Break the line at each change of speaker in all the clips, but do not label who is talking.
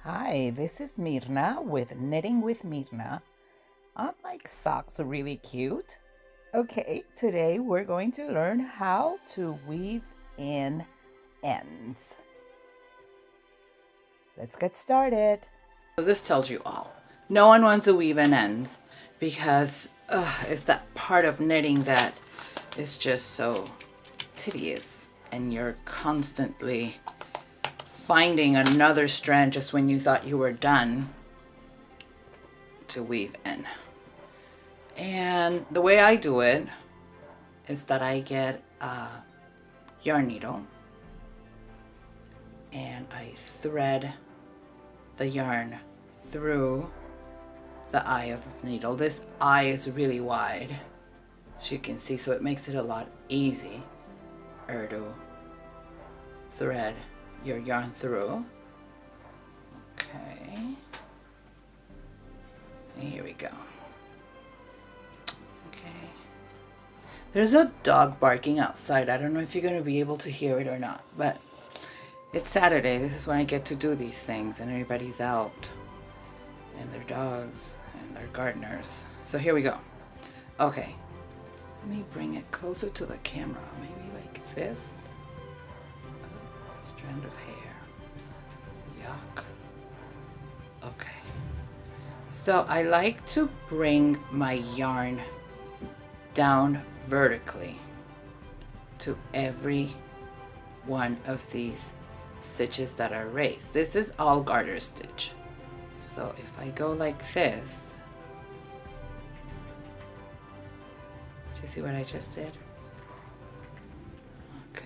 Hi, this is Mirna with Knitting with Mirna. Aren't like socks really cute? Okay, today we're going to learn how to weave in ends. Let's get started.
This tells you all. No one wants to weave in ends because it's that part of knitting that is just so tedious and you're constantly finding another strand just when you thought you were done to weave in. And the way I do it is that I get a yarn needle and I thread the yarn through the eye of the needle. This eye is really wide, as you can see, so it makes it a lot easier to thread your yarn through. Okay, here we go. Okay, there's a dog barking outside. I don't know if you're going to be able to hear it or not, but it's Saturday. This is when I get to do these things and everybody's out and their dogs and their gardeners. So here we go. Okay, let me bring it closer to the camera, maybe like this. Oh, it's a strand of hair. Yuck. Okay, so I like to bring my yarn down vertically to every one of these stitches that are raised. This is all garter stitch. So if I go like this, do you see what I just did? Okay.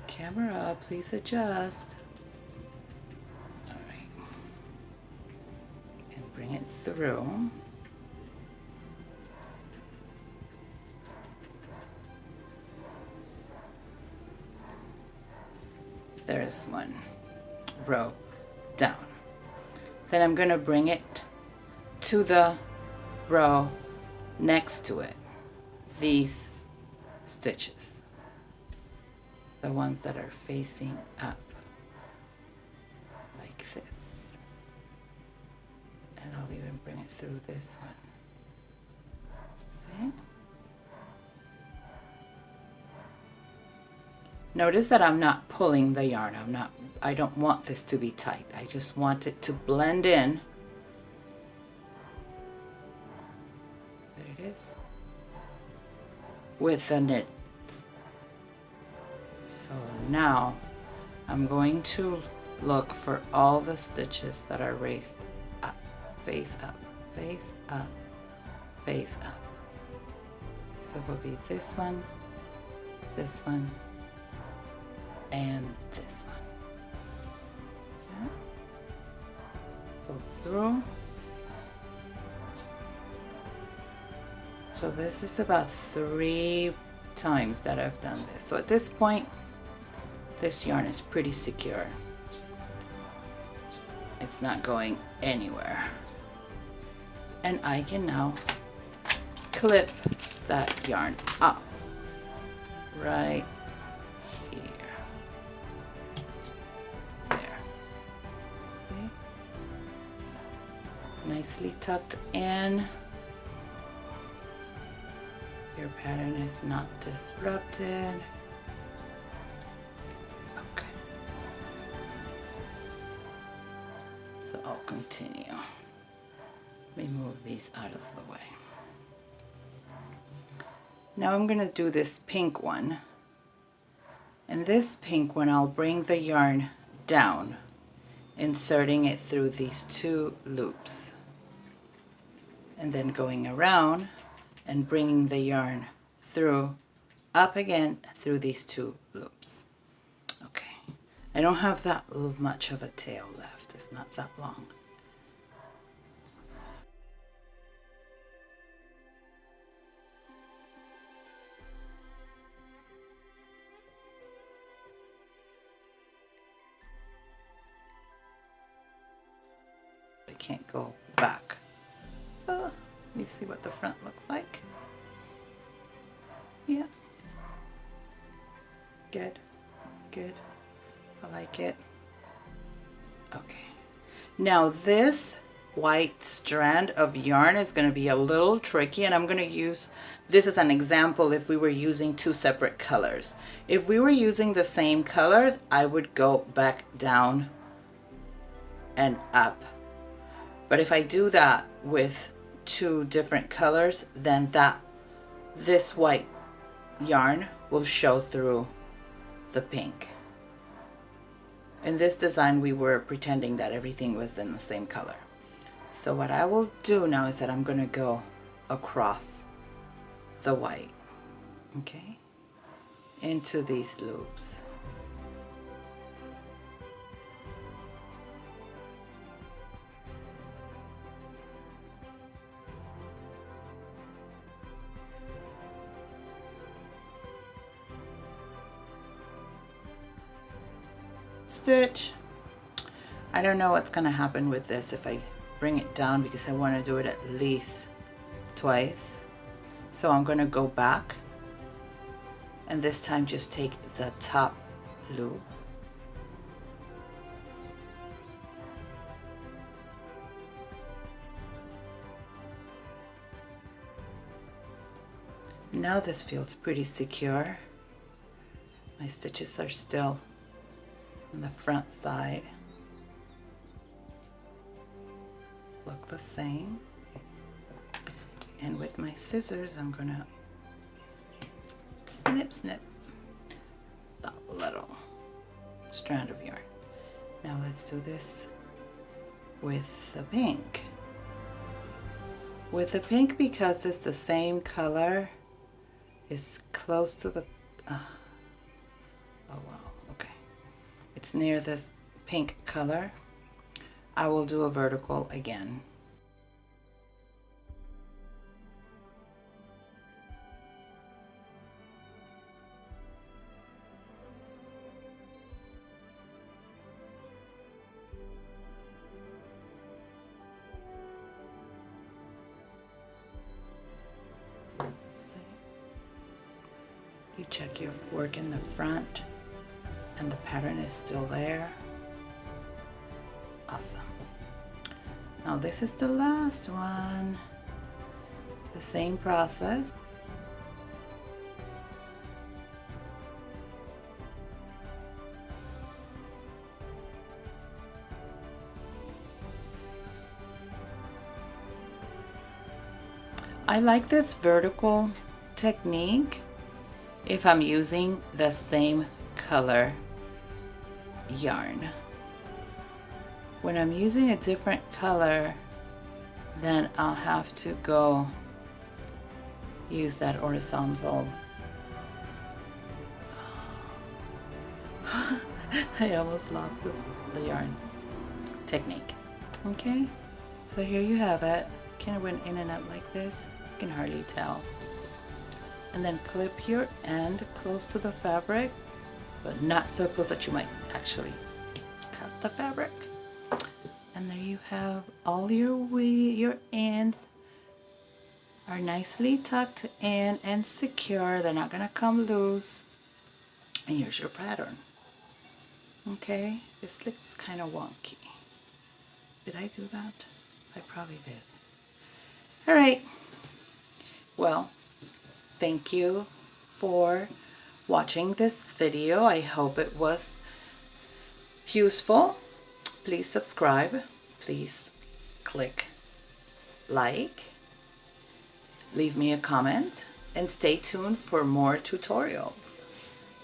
Camera, please adjust. All right. And bring it through. There's one row down. Then I'm going to bring it to the row next to it. These stitches, the ones that are facing up, like this. And I'll even bring it through this one. See? Notice that I'm not pulling the yarn. I don't want this to be tight. I just want it to blend in. There it is. With the knit. So now I'm going to look for all the stitches that are raised up, face up, face up, face up. So it will be this one, and this one. Okay. Go through. So this is about 3 times that I've done this. So at this point, this yarn is pretty secure. It's not going anywhere. And I can now clip that yarn off right here. There. See? Nicely tucked in. Your pattern is not disrupted. Okay. So I'll continue. Let me move these out of the way. Now I'm going to do this pink one. And this pink one, I'll bring the yarn down, inserting it through these 2 loops. And then going around and bringing the yarn through, up again through these 2 loops. Okay, I don't have that much of a tail left. It's not that long. I can't go back. Let me see what the front looks like. Yeah. Good. Good. I like it. Okay. Now this white strand of yarn is going to be a little tricky, and I'm going to use this as an example if we were using two separate colors. If we were using the same colors, I would go back down and up. But if I do that with two different colors, then this white yarn will show through the pink. In this design, we were pretending that everything was in the same color. So what I will do now is that I'm going to go across the white, okay, into these loops. Stitch. I don't know what's going to happen with this if I bring it down, because I want to do it at least twice. So I'm going to go back, and this time just take the top loop. Now this feels pretty secure. My stitches are still on the front side. Look the same. And with my scissors, I'm gonna snip that little strand of yarn. Now let's do this with the pink. With the pink, because it's the same color, it's close to the, oh wow, okay. It's near the pink color. I will do a vertical again. You check your work in the front, and the pattern is still there. Awesome. Now this is the last one. The same process. I like this vertical technique if I'm using the same color yarn. When I'm using a different color, then I'll have to go use that horizontal. I almost lost the yarn technique. Okay, so here you have it. Kind of went in and out like this. You can hardly tell. And then clip your end close to the fabric, but not so close that you might actually cut the fabric. And there you have all your ends are nicely tucked in and secure. They're not gonna come loose. And here's your pattern. Okay, this looks kind of wonky. Did I do that? I probably did. All right. Well, thank you for watching this video. I hope it was useful. Please subscribe. Please click like. Leave me a comment. And stay tuned for more tutorials.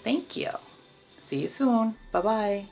Thank you. See you soon. Bye-bye.